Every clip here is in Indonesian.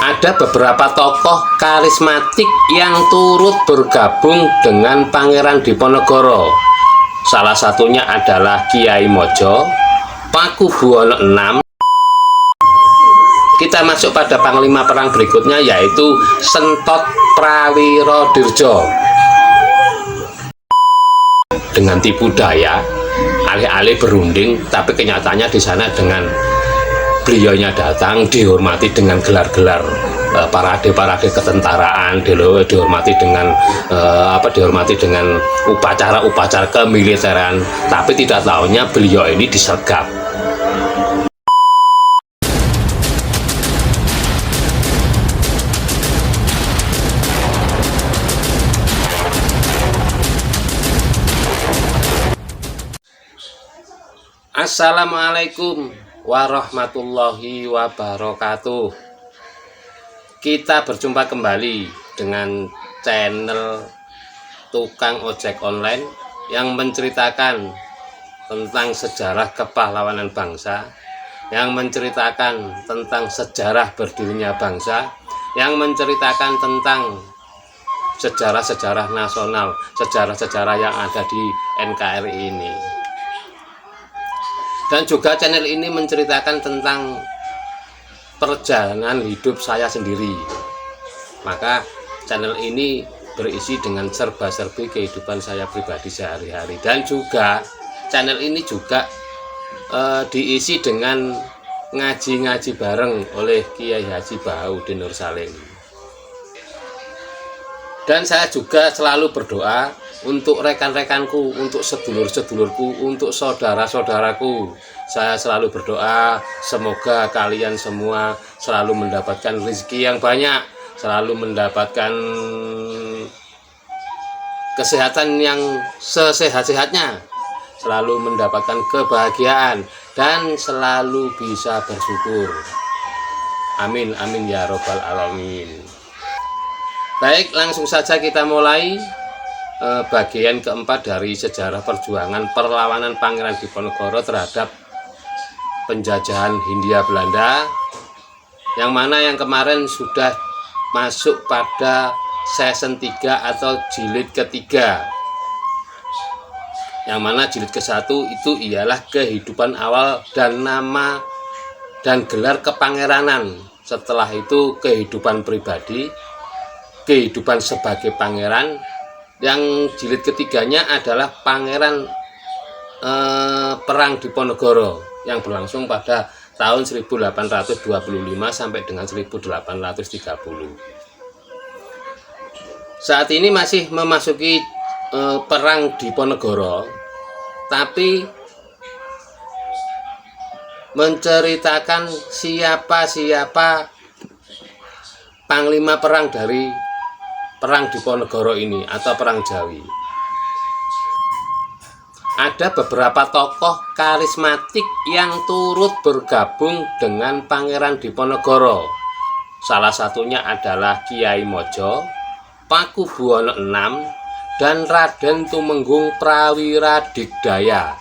Ada beberapa tokoh karismatik yang turut bergabung dengan Pangeran Diponegoro. Salah satunya adalah Kiai Mojo, Pakubuwono VI. Kita masuk pada panglima perang berikutnya, yaitu Sentot Prawirodirjo. Dengan tipu daya, alih-alih berunding, tapi kenyataannya di sana dengan beliaunya datang dihormati dengan gelar-gelar parade ketentaraan, dihormati dengan upacara-upacara kemiliteran, tapi tidak tahunya beliau ini disergap. Assalamualaikum warahmatullahi wabarakatuh. Kita berjumpa kembali dengan channel Tukang Ojek Online yang menceritakan tentang sejarah kepahlawanan bangsa, yang menceritakan tentang sejarah berdirinya bangsa, yang menceritakan tentang sejarah-sejarah nasional, sejarah-sejarah yang ada di NKRI ini. Dan juga channel ini menceritakan tentang perjalanan hidup saya sendiri. Maka channel ini berisi dengan serba-serbi kehidupan saya pribadi sehari-hari. Dan juga channel ini juga diisi dengan ngaji-ngaji bareng oleh Kiai Haji Bahaudin Nur Salim. Dan saya juga selalu berdoa untuk rekan-rekanku, untuk sedulur-sedulurku, untuk saudara-saudaraku. Saya selalu berdoa semoga kalian semua selalu mendapatkan rezeki yang banyak, selalu mendapatkan kesehatan yang sesehat-sehatnya, selalu mendapatkan kebahagiaan, dan selalu bisa bersyukur. Amin, amin ya robbal alamin. Baik, langsung saja kita mulai bagian keempat dari sejarah perjuangan perlawanan Pangeran Diponegoro terhadap penjajahan Hindia Belanda, yang mana yang kemarin sudah masuk pada season 3 atau jilid ketiga, yang mana jilid ke-1 itu ialah kehidupan awal dan nama dan gelar kepangeranan. Setelah itu kehidupan pribadi, kehidupan sebagai pangeran. Yang jilid ketiganya adalah Pangeran Perang Diponegoro yang berlangsung pada tahun 1825 sampai dengan 1830. Saat ini masih memasuki Perang Diponegoro, tapi menceritakan siapa-siapa panglima perang dari Perang Diponegoro ini atau Perang Jawi. Ada beberapa tokoh karismatik yang turut bergabung dengan Pangeran Diponegoro. Salah satunya adalah Kiai Mojo, Pakubuwono VI, dan Raden Tumenggung Prawiradikdaya.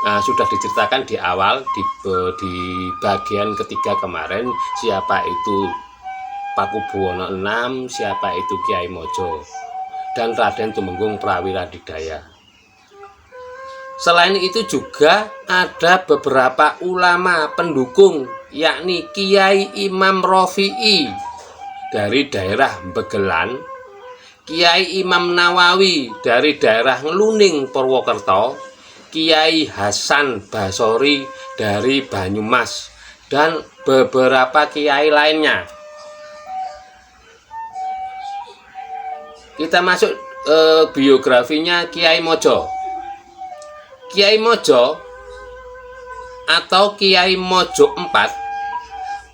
Nah, sudah diceritakan di awal di bagian ketiga kemarin siapa itu Pakubuwono VI, siapa itu Kiai Mojo, dan Raden Tumenggung Prawiradikdaya. Selain itu juga ada beberapa ulama pendukung, yakni Kiai Imam Rofi'i dari daerah Begelan, Kiai Imam Nawawi dari daerah Ngluning Purwokerto, Kiai Hasan Basori dari Banyumas, dan beberapa kiai lainnya. Kita masuk biografinya Kiai Mojo. Kiai Mojo atau Kiai Mojo IV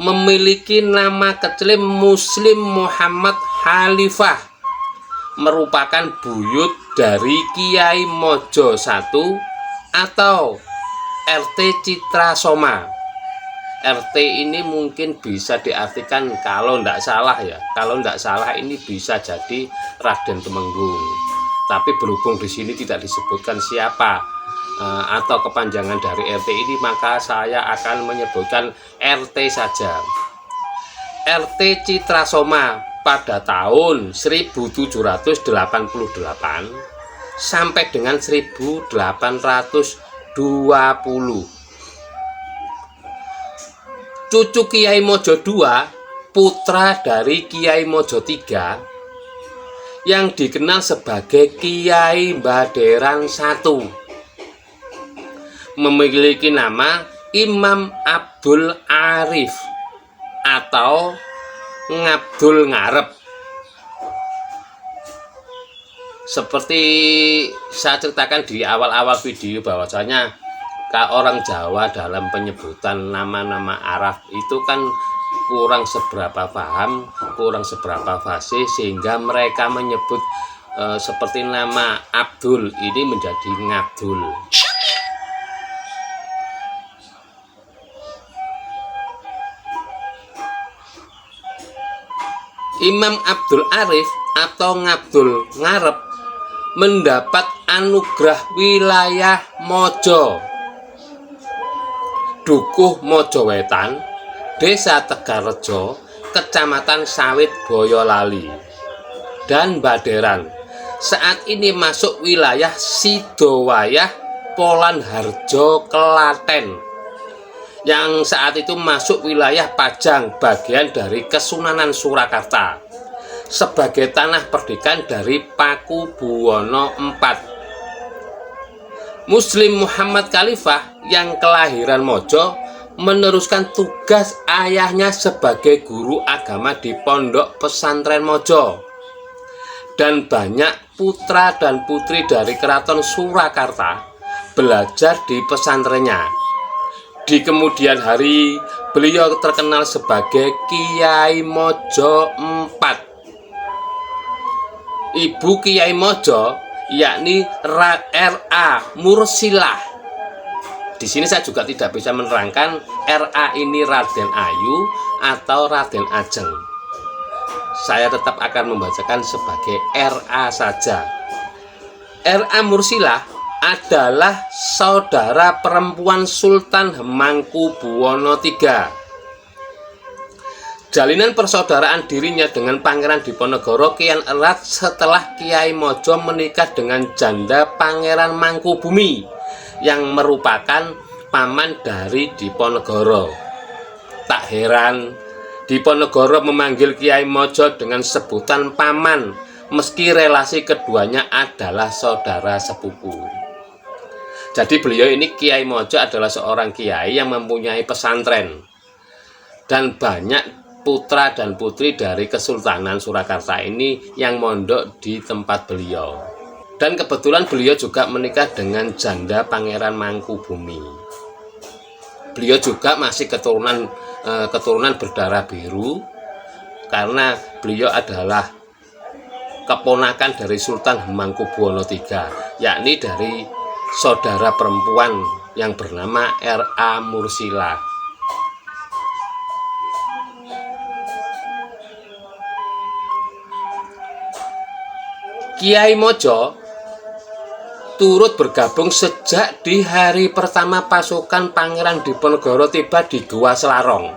memiliki nama kecil Muslim Muhammad Khalifah, merupakan buyut dari Kiai Mojo I atau RT Citra Soma. RT ini mungkin bisa diartikan, kalau tidak salah ya, kalau tidak salah ini bisa jadi Raden Tumenggung. Tapi berhubung di sini tidak disebutkan siapa atau kepanjangan dari RT ini, maka saya akan menyebutkan RT saja. RT Citrasoma pada tahun 1788 sampai dengan 1820. Cucu Kiai Mojo II, putra dari Kiai Mojo III, yang dikenal sebagai Kiai Baderan I, memiliki nama Imam Abdul Arif atau Ngabdul Ngarep. Seperti saya ceritakan di awal-awal video bahwasanya orang Jawa dalam penyebutan nama-nama Arab itu kan kurang seberapa paham, kurang seberapa fasih, sehingga mereka menyebut seperti nama Abdul ini menjadi Ngabdul. Imam Abdul Arif atau Ngabdul Ngarep mendapat anugerah wilayah Mojo, Dukuh Mojo Wetan, Desa Tegarejo, Kecamatan Sawit Boyolali, dan Baderan. Saat ini masuk wilayah Sidowayah Polan Harjo Klaten, yang saat itu masuk wilayah Pajang, bagian dari Kesunanan Surakarta, sebagai tanah perdikan dari Pakubuwono IV. Muslim Muhammad Khalifah yang kelahiran Mojo meneruskan tugas ayahnya sebagai guru agama di Pondok Pesantren Mojo, dan banyak putra dan putri dari Keraton Surakarta belajar di pesantrennya. Di kemudian hari, beliau terkenal sebagai Kiai Mojo IV. Ibu Kiai Mojo yakni R.A. Mursilah. Di sini saya juga tidak bisa menerangkan R.A. ini Raden Ayu atau Raden Ajeng. Saya tetap akan membacakan sebagai R.A. saja. R.A. Mursilah adalah saudara perempuan Sultan Hemangkubuwono III. Jalinan persaudaraan dirinya dengan Pangeran Diponegoro kian erat setelah Kiai Mojo menikah dengan janda Pangeran Mangkubumi yang merupakan paman dari Diponegoro. Tak heran Diponegoro memanggil Kiai Mojo dengan sebutan paman, meski relasi keduanya adalah saudara sepupu. Jadi beliau ini, Kiai Mojo, adalah seorang kiai yang mempunyai pesantren, dan banyak putra dan putri dari Kesultanan Surakarta ini yang mondok di tempat beliau. Dan kebetulan beliau juga menikah dengan janda Pangeran Mangkubumi. Beliau juga masih keturunan berdarah biru, karena beliau adalah keponakan dari Sultan Hemangkubuwono III, yakni dari saudara perempuan yang bernama R.A. Mursilah. Kiai Mojo turut bergabung sejak di hari pertama pasukan Pangeran Diponegoro tiba di Gua Selarong.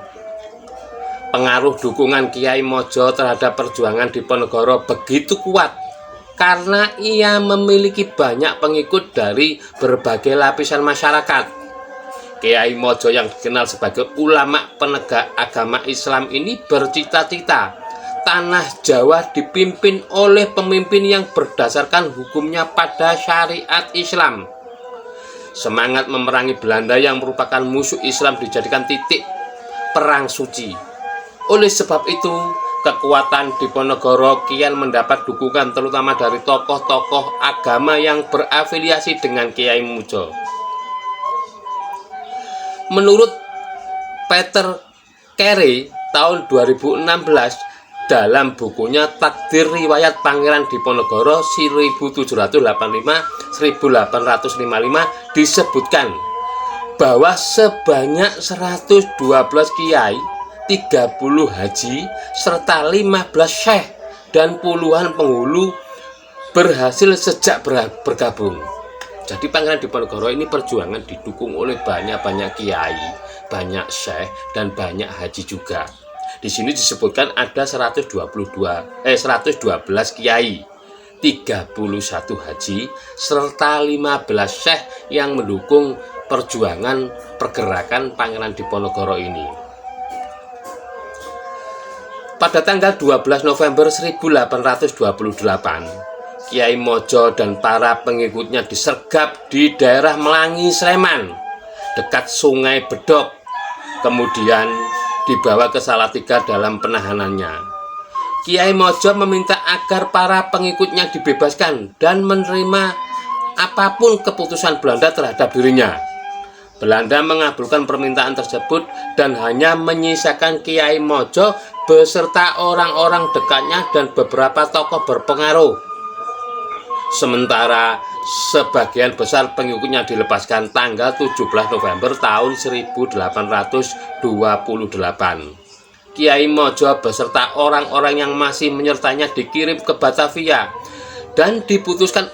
Pengaruh dukungan Kiai Mojo terhadap perjuangan Diponegoro begitu kuat karena ia memiliki banyak pengikut dari berbagai lapisan masyarakat. Kiai Mojo yang dikenal sebagai ulama penegak agama Islam ini bercita-cita tanah Jawa dipimpin oleh pemimpin yang berdasarkan hukumnya pada syariat Islam. Semangat memerangi Belanda yang merupakan musuh Islam dijadikan titik perang suci. Oleh sebab itu, kekuatan Diponegoro kian mendapat dukungan terutama dari tokoh-tokoh agama yang berafiliasi dengan Kiai Mojo. Menurut Peter Carey tahun 2016, dalam bukunya Takdir Riwayat Pangeran Diponegoro 1785-1855 disebutkan bahwa sebanyak 112 kiai, 30 haji, serta 15 syekh dan puluhan penghulu berhasil sejak bergabung. Jadi Pangeran Diponegoro ini perjuangan didukung oleh banyak kiai, banyak syekh, dan banyak haji juga. Di sini disebutkan ada 112 kiai, 31 haji, serta 15 syekh yang mendukung perjuangan pergerakan Pangeran Diponegoro ini. Pada tanggal 12 November 1828, Kiai Mojo dan para pengikutnya disergap di daerah Melangi, Sleman, dekat Sungai Bedok, kemudian dibawa ke Salatiga dalam penahanannya. Kiai Mojo meminta agar para pengikutnya dibebaskan dan menerima apapun keputusan Belanda terhadap dirinya. Belanda mengabulkan permintaan tersebut dan hanya menyisakan Kiai Mojo beserta orang-orang dekatnya dan beberapa tokoh berpengaruh. Sementara sebagian besar pengikutnya dilepaskan tanggal 17 November tahun 1828. Kiai Mojo beserta orang-orang yang masih menyertanya dikirim ke Batavia dan diputuskan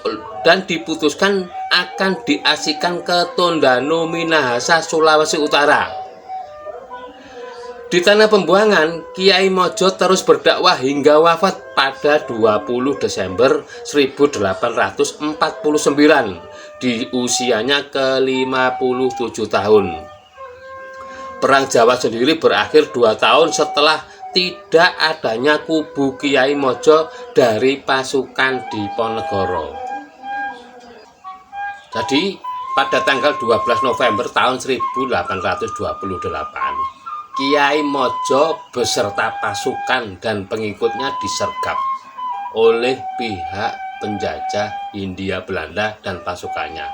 akan diasingkan ke Tondano, Minahasa, Sulawesi Utara. Di tanah pembuangan, Kiai Mojo terus berdakwah hingga wafat pada 20 Desember 1849 di usianya ke-57 tahun. Perang Jawa sendiri berakhir 2 tahun setelah tidak adanya kubu Kiai Mojo dari pasukan Diponegoro. Jadi pada tanggal 12 November tahun 1828, Kiai Mojo beserta pasukan dan pengikutnya disergap oleh pihak penjajah Hindia Belanda dan pasukannya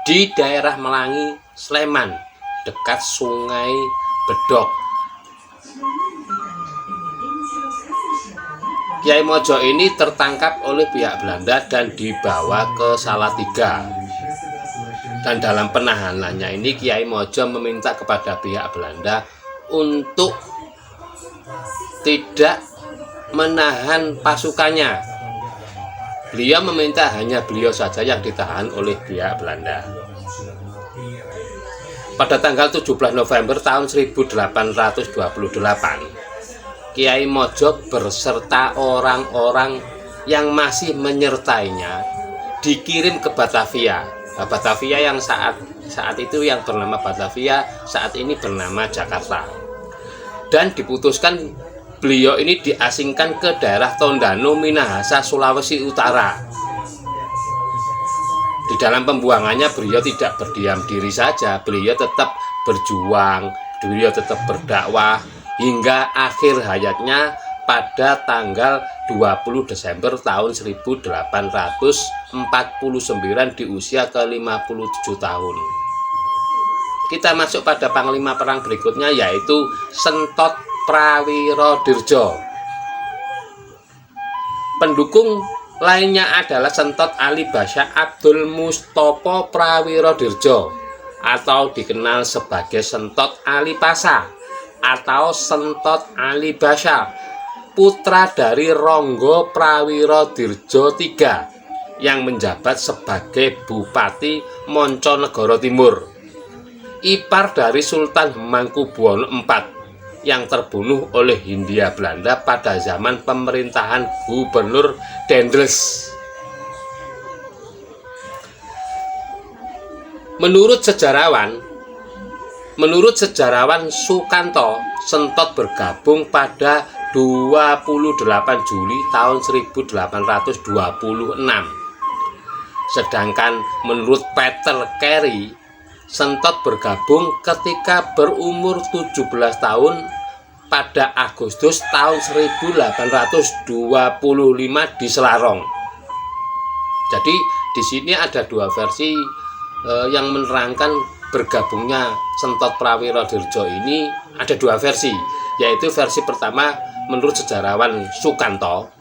di daerah Melangi, Sleman, dekat Sungai Bedok. Kiai Mojo ini tertangkap oleh pihak Belanda dan dibawa ke Salatiga. Dan dalam penahanannya ini Kiai Mojo meminta kepada pihak Belanda untuk tidak menahan pasukannya. Beliau meminta hanya beliau saja yang ditahan oleh pihak Belanda. Pada tanggal 17 November tahun 1828, Kiai Mojo beserta orang-orang yang masih menyertainya dikirim ke Batavia. Batavia yang saat itu yang bernama Batavia, saat ini bernama Jakarta. Dan diputuskan beliau ini diasingkan ke daerah Tondano, Minahasa, Sulawesi Utara. Di dalam pembuangannya beliau tidak berdiam diri saja, beliau tetap berjuang, beliau tetap berdakwah hingga akhir hayatnya pada tanggal 20 Desember tahun 1849 di usia ke-57 tahun. Kita masuk pada panglima perang berikutnya, yaitu Sentot Prawirodirjo. Pendukung lainnya adalah Sentot Ali Basya Abdul Mustopo Prawirodirjo atau dikenal sebagai Sentot Ali Pasa atau Sentot Ali Basya, putra dari Ronggo Prawirodirjo III yang menjabat sebagai Bupati Monconegoro Timur, ipar dari Sultan Hamengkubuwono IV yang terbunuh oleh Hindia Belanda pada zaman pemerintahan Gubernur Dendels. Menurut sejarawan Sukanto, Sentot bergabung pada 28 Juli tahun 1826. Sedangkan menurut Peter Carey, Sentot bergabung ketika berumur 17 tahun pada Agustus tahun 1825 di Selarong. Jadi di sini ada dua versi yang menerangkan bergabungnya Sentot Prawirodirjo ini. Ada dua versi, yaitu versi pertama menurut sejarawan Sukanto,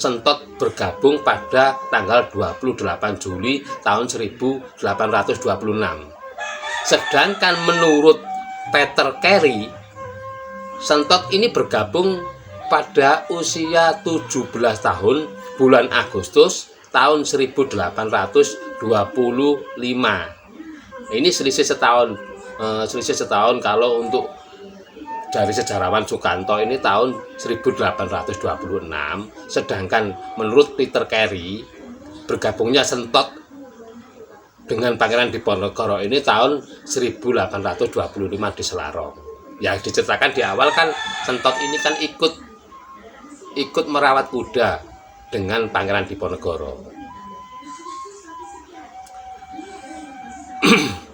Sentot bergabung pada tanggal 28 Juli tahun 1826. Sedangkan menurut Peter Carey, Sentot ini bergabung pada usia 17 tahun bulan Agustus tahun 1825. Ini selisih setahun kalau untuk dari sejarawan Sukanto ini tahun 1826, sedangkan menurut Peter Carey bergabungnya Sentot dengan Pangeran Diponegoro ini tahun 1825 di Selarong. Ya diceritakan di awal kan Sentot ini kan ikut merawat kuda dengan Pangeran Diponegoro.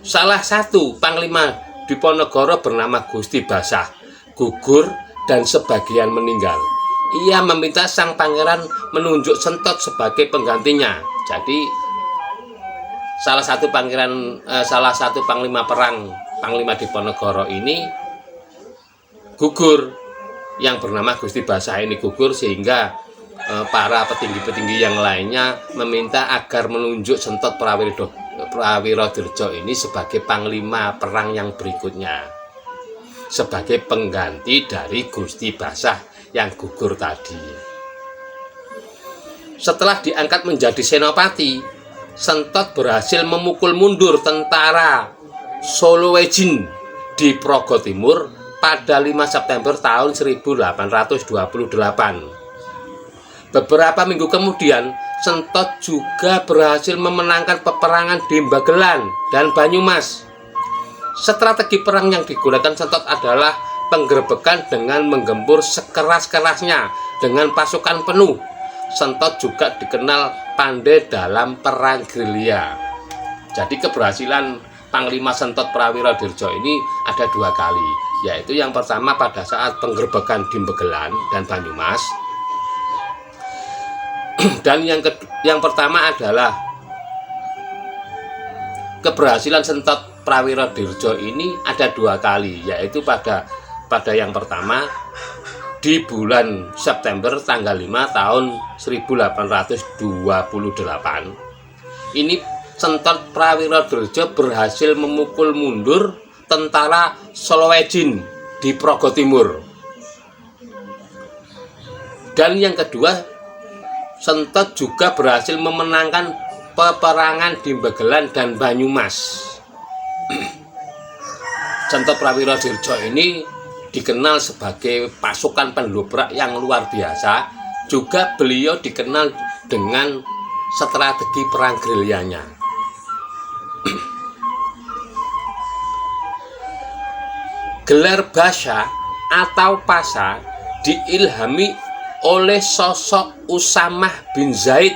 Salah satu Panglima Diponegoro bernama Gusti Basah gugur dan sebagian meninggal. Ia meminta sang pangeran menunjuk Sentot sebagai penggantinya. Jadi salah satu panglima perang Panglima Diponegoro ini gugur, yang bernama Gusti Basah ini gugur, sehingga para petinggi-petinggi yang lainnya meminta agar menunjuk Sentot Prawirodirjo ini sebagai panglima perang yang berikutnya, sebagai pengganti dari Gusti Basah yang gugur tadi. Setelah diangkat menjadi senopati, Sentot berhasil memukul mundur tentara Solowejin di Progo Timur pada 5 September tahun 1828. Beberapa minggu kemudian, Sentot juga berhasil memenangkan peperangan di Magelang dan Banyumas. Strategi perang yang digunakan Sentot adalah penggerbekan dengan menggempur sekeras-kerasnya dengan pasukan penuh. Sentot juga dikenal pandai dalam perang gerilya. Jadi keberhasilan Panglima Sentot Prawirodirjo ini ada 2 kali, yaitu yang pertama pada saat penggerbekan di Magelang dan Banyumas, dan yang pertama adalah keberhasilan Sentot Prawirodirjo ini ada 2 kali, yaitu pada yang pertama di bulan September tanggal 5 tahun 1828. Ini Sentot Prawirodirjo berhasil memukul mundur tentara Solowejin di Progo Timur. Dan yang kedua, Sentot juga berhasil memenangkan peperangan di Magelang dan Banyumas. Sentot Prawirodirjo ini dikenal sebagai pasukan pendobrak yang luar biasa. Juga beliau dikenal dengan strategi perang gerilyanya. Gelar Basha atau Pasha diilhami oleh sosok Usamah bin Zaid,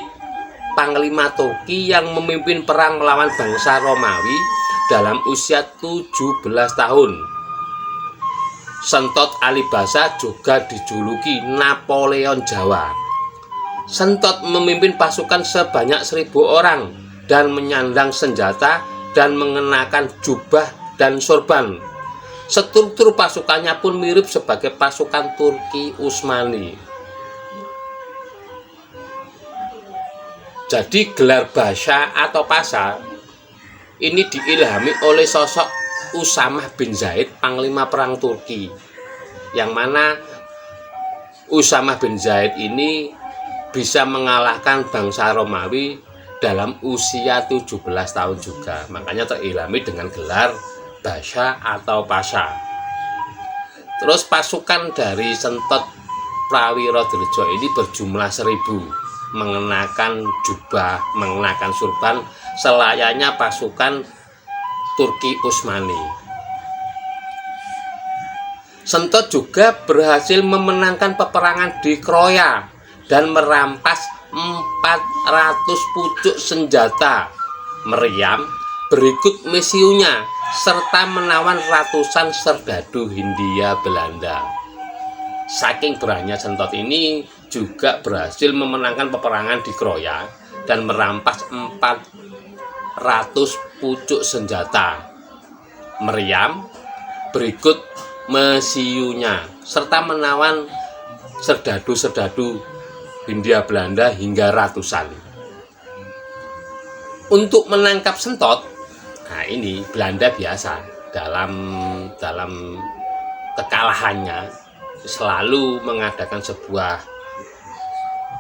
Panglima Turki yang memimpin perang melawan bangsa Romawi dalam usia 17 tahun. Sentot Ali Basha juga dijuluki Napoleon Jawa. Sentot memimpin pasukan sebanyak 1.000 orang dan menyandang senjata dan mengenakan jubah dan sorban. Struktur pasukannya pun mirip sebagai pasukan Turki Utsmani. Jadi gelar Basha atau Pasha ini diilhami oleh sosok Usamah bin Zaid, Panglima Perang Turki, yang mana Usamah bin Zaid ini bisa mengalahkan bangsa Romawi dalam usia 17 tahun juga. Makanya terilhami dengan gelar Basha atau Pasha. Terus pasukan dari Sentot Prawirodirjo ini berjumlah 1.000, mengenakan jubah, mengenakan surban selayaknya pasukan Turki Utsmani. Sentot juga berhasil memenangkan peperangan di Kroya dan merampas 400 pucuk senjata meriam berikut misiunya, serta menawan ratusan serdadu Hindia Belanda. Saking beraninya Sentot ini juga berhasil memenangkan peperangan di Kroya dan merampas 400 pucuk senjata meriam berikut mesiunya, serta menawan serdadu-serdadu Hindia Belanda hingga ratusan. Untuk menangkap Sentot, nah ini Belanda biasa dalam kekalahannya selalu mengadakan sebuah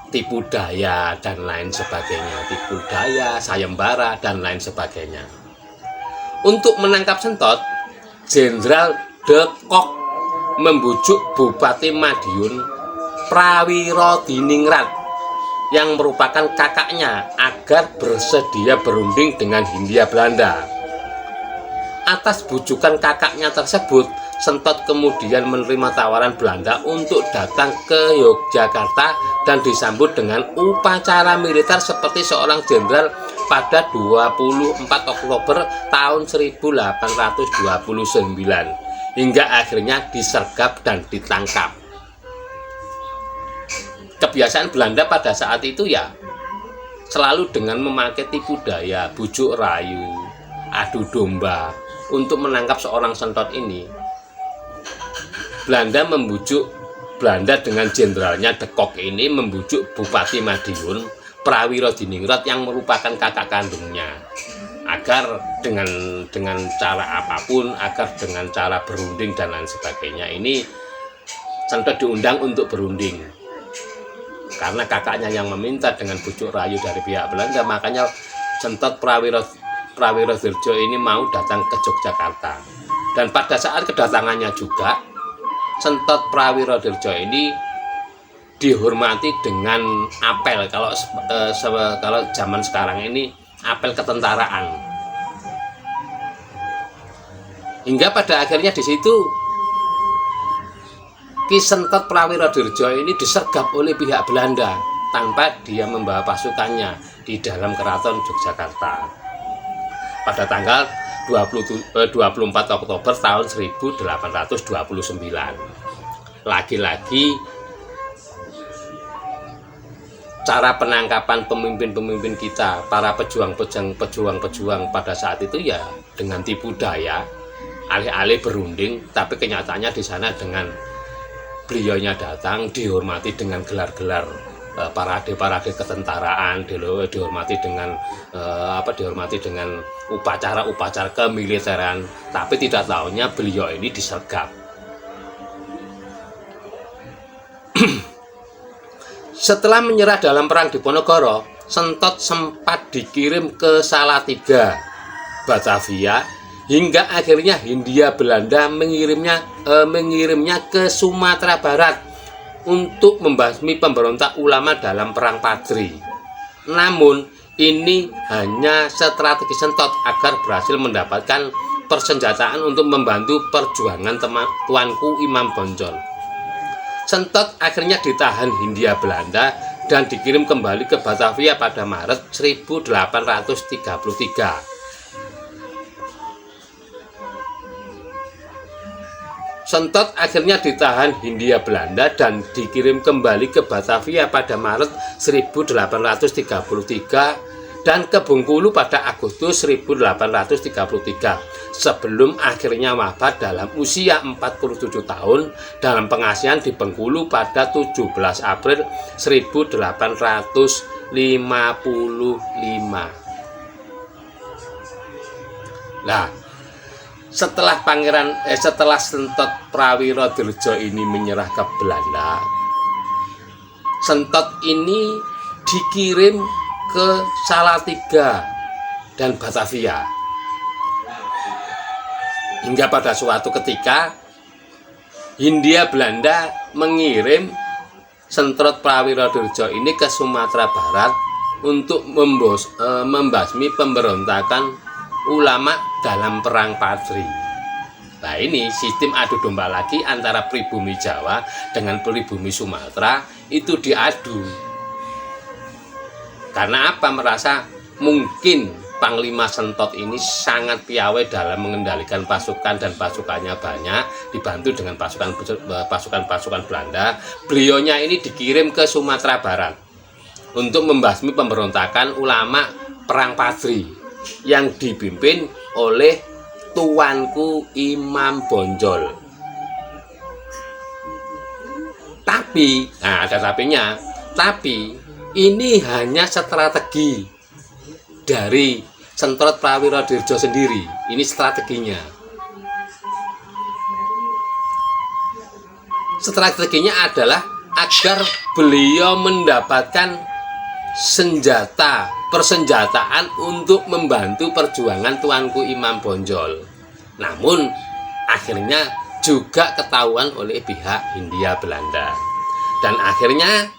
tipu daya dan lain sebagainya, tipu daya, sayembara dan lain sebagainya. Untuk menangkap Sentot, Jenderal De Kock membujuk Bupati Madiun Prawiro Diningrat yang merupakan kakaknya agar bersedia berunding dengan Hindia Belanda. Atas bujukan kakaknya tersebut, Sentot kemudian menerima tawaran Belanda untuk datang ke Yogyakarta dan disambut dengan upacara militer seperti seorang jenderal pada 24 Oktober tahun 1829 hingga akhirnya disergap dan ditangkap. Kebiasaan Belanda pada saat itu ya selalu dengan memakai tipu daya, bujuk rayu, adu domba untuk menangkap seorang Sentot ini. Belanda dengan jenderalnya De Kok ini membujuk Bupati Madiun Prawiro Diningrat yang merupakan kakak kandungnya agar dengan cara apapun, agar dengan cara berunding dan lain sebagainya, ini Sentot diundang untuk berunding. Karena kakaknya yang meminta dengan bujuk rayu dari pihak Belanda, makanya Sentot Prawiro Dirjo ini mau datang ke Yogyakarta. Dan pada saat kedatangannya juga, Sentot Prawiro Dirjo ini dihormati dengan apel, kalau zaman sekarang ini apel ketentaraan. Hingga pada akhirnya di situ Ki Sentot Prawiro Dirjo ini disergap oleh pihak Belanda tanpa dia membawa pasukannya di dalam keraton Yogyakarta pada tanggal 24 Oktober tahun 1829. Lagi-lagi cara penangkapan pemimpin-pemimpin kita, para pejuang-pejuang pada saat itu ya dengan tipu daya, alih-alih berunding, tapi kenyataannya di sana dengan beliaunya datang dihormati dengan gelar-gelar parade ketentaraan, dihormati dengan upacara-upacara kemiliteran, tapi tidak tahunya beliau ini disergap. Setelah menyerah dalam perang Diponegoro, Sentot sempat dikirim ke Salatiga, Batavia, hingga akhirnya Hindia Belanda mengirimnya ke Sumatera Barat untuk membasmi pemberontak ulama dalam perang Padri. Namun ini hanya strategi Sentot agar berhasil mendapatkan persenjataan untuk membantu perjuangan Tuanku Imam Bonjol. Sentot akhirnya ditahan Hindia Belanda dan dikirim kembali ke Batavia pada Maret 1833. Sentot akhirnya ditahan Hindia Belanda dan dikirim kembali ke Batavia pada Maret 1833 dan ke Bengkulu pada Agustus 1833 sebelum akhirnya wafat dalam usia 47 tahun dalam pengasihan di Bengkulu pada 17 April 1855. Nah, setelah Sentot Prawiro Dirjo ini menyerah ke Belanda, Sentot ini dikirim ke Salatiga dan Batavia. Hingga pada suatu ketika Hindia Belanda mengirim Sentot Prawiro Dirjo ini ke Sumatera Barat untuk membasmi pemberontakan ulama dalam perang Padri. Nah, ini sistem adu domba lagi antara pribumi Jawa dengan pribumi Sumatera itu diadu. Karena apa? Merasa mungkin Panglima Sentot ini sangat piawai dalam mengendalikan pasukan dan pasukannya banyak, dibantu dengan pasukan Belanda. Beliaunya ini dikirim ke Sumatera Barat untuk membasmi pemberontakan ulama perang Padri yang dipimpin oleh Tuanku Imam Bonjol. Tapi, nah ada tapinya, tapi ini hanya strategi dari Sentot Prawiro Dirjo sendiri. Ini strateginya. Strateginya adalah agar beliau mendapatkan persenjataan untuk membantu perjuangan Tuanku Imam Bonjol. Namun akhirnya juga ketahuan oleh pihak Hindia Belanda. Dan akhirnya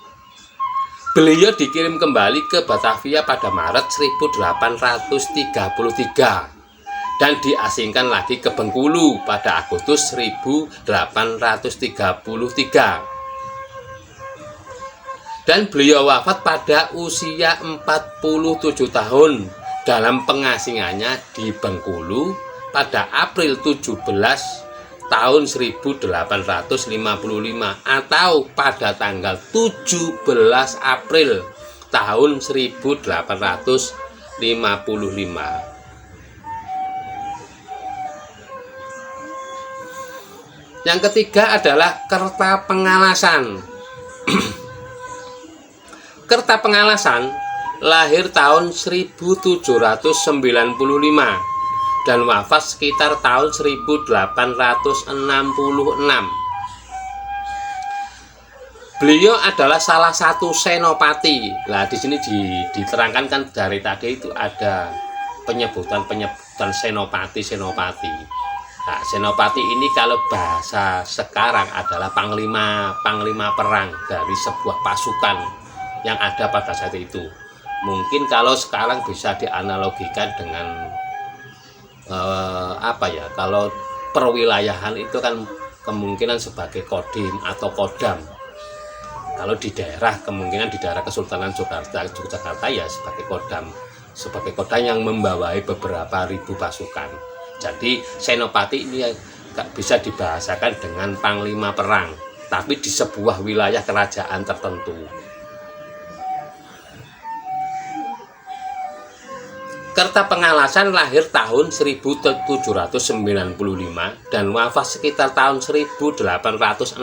beliau dikirim kembali ke Batavia pada Maret 1833 dan diasingkan lagi ke Bengkulu pada Agustus 1833. Dan beliau wafat pada usia 47 tahun dalam pengasingannya di Bengkulu pada April 17 tahun 1855 atau pada tanggal 17 April tahun 1855. Yang ketiga adalah Kertapengalasan. Kertapengalasan lahir tahun 1795 dan wafat sekitar tahun 1866. Beliau adalah salah satu senopati. Nah, di sini diterangkan kan dari tadi itu ada penyebutan senopati. Nah, senopati ini kalau bahasa sekarang adalah panglima perang dari sebuah pasukan yang ada pada saat itu. Mungkin kalau sekarang bisa dianalogikan dengan kalau perwilayahan itu kan kemungkinan sebagai kodim atau kodam. Kalau di daerah, kemungkinan di daerah Kesultanan Yogyakarta ya sebagai kodam yang membawai beberapa ribu pasukan. Jadi senopati ini bisa dibahasakan dengan panglima perang, tapi di sebuah wilayah kerajaan tertentu. Kertapengalasan lahir tahun 1795 dan wafat sekitar tahun 1866.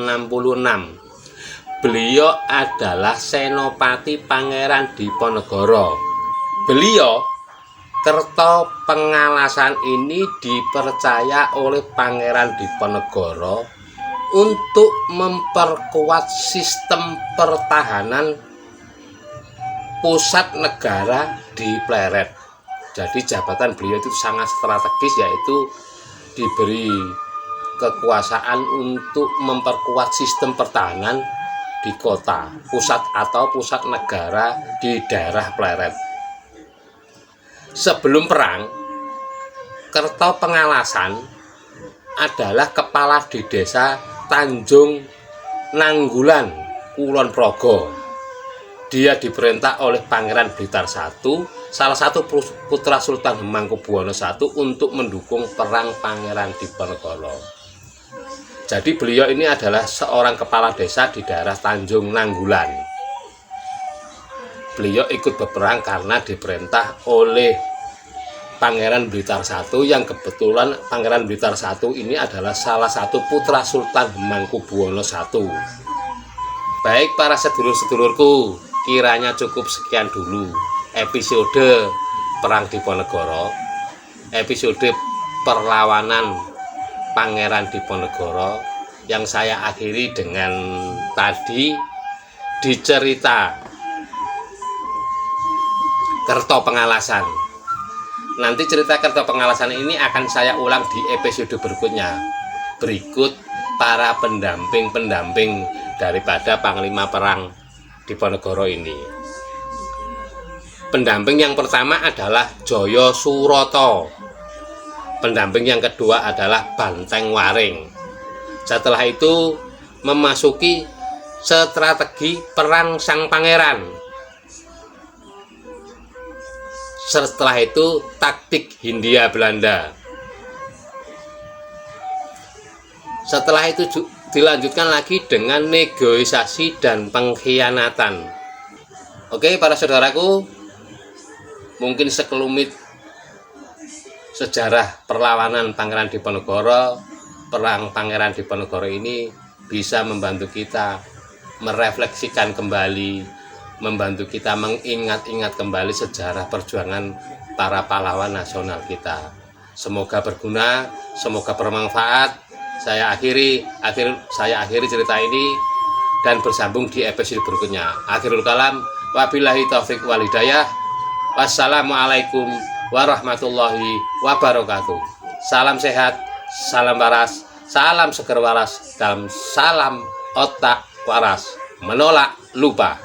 Beliau adalah senopati Pangeran Diponegoro. Beliau, Kertapengalasan ini dipercaya oleh Pangeran Diponegoro untuk memperkuat sistem pertahanan pusat negara di Pleret. Jadi jabatan beliau itu sangat strategis, yaitu diberi kekuasaan untuk memperkuat sistem pertahanan di kota pusat atau pusat negara di daerah Pleret. Sebelum perang, Kertapengalasan adalah kepala di desa Tanjung Nanggulan, Kulon Progo. Dia diperintah oleh Pangeran Blitar I, salah satu putra Sultan Hamengkubuwono I, untuk mendukung perang Pangeran Diponegoro. Jadi beliau ini adalah seorang kepala desa di daerah Tanjung Nanggulan. Beliau ikut berperang karena diperintah oleh Pangeran Blitar I, yang kebetulan Pangeran Blitar I ini adalah salah satu putra Sultan Hamengkubuwono I. Baik para sedulur-sedulurku, kiranya cukup sekian dulu episode Perang Diponegoro, episode perlawanan Pangeran Diponegoro yang saya akhiri dengan tadi dicerita Kertapengalasan. Nanti cerita Kertapengalasan ini akan saya ulang di episode berikutnya. Berikut para pendamping daripada Panglima Perang Diponegoro ini. Pendamping yang pertama adalah Joyo Suroto. Pendamping yang kedua adalah Banteng Waring. Setelah itu memasuki strategi perang Sang Pangeran. Setelah itu taktik Hindia Belanda. Setelah itu dilanjutkan lagi dengan negosiasi dan pengkhianatan. Oke para saudaraku, mungkin sekelumit sejarah perlawanan Pangeran Diponegoro, perang Pangeran Diponegoro ini bisa membantu kita merefleksikan kembali, membantu kita mengingat-ingat kembali sejarah perjuangan para pahlawan nasional kita. Semoga berguna, semoga bermanfaat. Saya akhiri cerita ini dan bersambung di episode berikutnya. Akhirul kalam, wabillahi taufik wal hidayah. Wassalamualaikum warahmatullahi wabarakatuh. Salam sehat, salam waras, Salam seger waras dan salam otak waras. Menolak lupa.